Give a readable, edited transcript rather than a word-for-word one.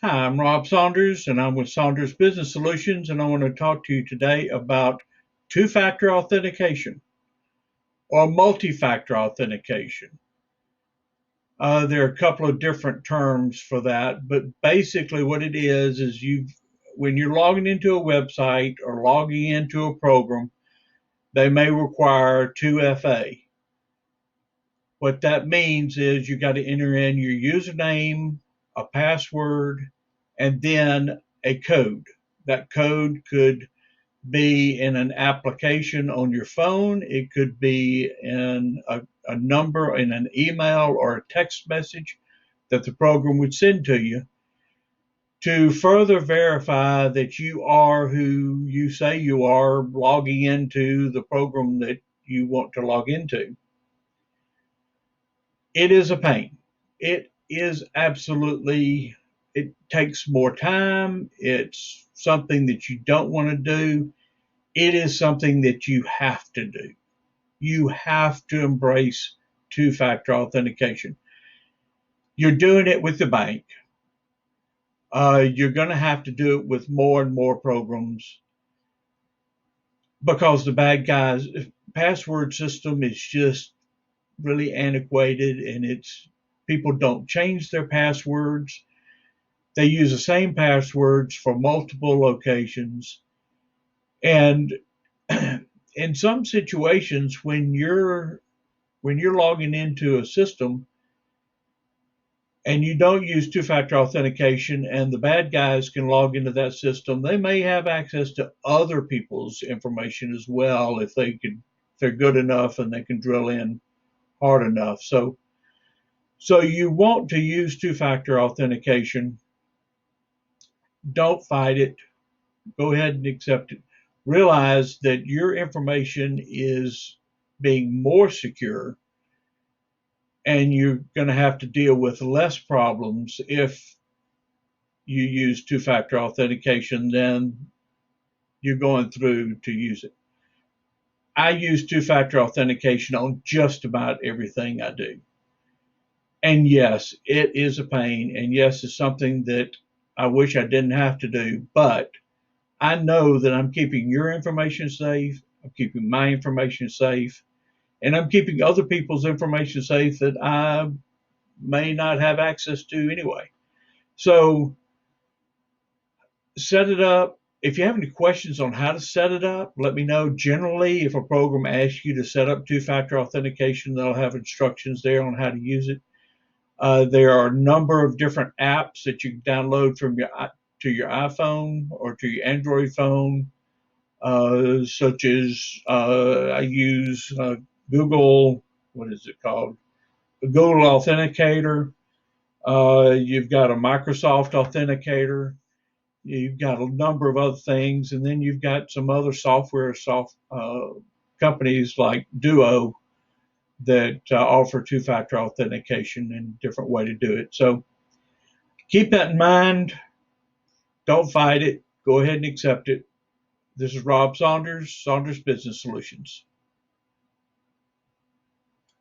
Hi, I'm Rob Saunders, and I'm with Saunders Business Solutions, and I want to talk to you today about two-factor authentication or multi-factor authentication. There are a couple of different terms for that, but basically what it is when you're logging into a website or logging into a program, they may require 2FA. What that means is you got to enter in your username, a password, and then a code. That code could be in an application on your phone. It could be in a number in an email or a text message that the program would send to you to further verify that you are who you say you are logging into the program that you want to log into. It is a pain. It is absolutely, it takes more time. It's something that you don't want to do. It is something that you have to do. You have to embrace two-factor authentication. You're doing it with the bank. You're going to have to do it with more and more programs because the bad guys' password system is just really antiquated, and it's people don't change their passwords. They use the same passwords for multiple locations. And in some situations, when you're logging into a system and you don't use two-factor authentication and the bad guys can log into that system, they may have access to other people's information as well if they're good enough and they can drill in hard enough. So you want to use two-factor authentication. Don't fight it. Go ahead and accept it. Realize that your information is being more secure and you're going to have to deal with less problems if you use two-factor authentication than you're going through to use it. I use two-factor authentication on just about everything I do. And yes, it is a pain. And yes, it's something that I wish I didn't have to do, but I know that I'm keeping your information safe. I'm keeping my information safe, and I'm keeping other people's information safe that I may not have access to anyway. So set it up. If you have any questions on how to set it up, let me know. Generally, if a program asks you to set up two-factor authentication, they'll have instructions there on how to use it. There are a number of different apps that you can download from your iPhone or to your Android phone, such as I use Google. What is it called? The Google Authenticator. You've got a Microsoft Authenticator. You've got a number of other things, and then you've got some other companies like Duo that offer two-factor authentication and a different way to do it. So keep that in mind. Don't fight it. Go ahead and accept it. This is Rob Saunders, Saunders Business Solutions.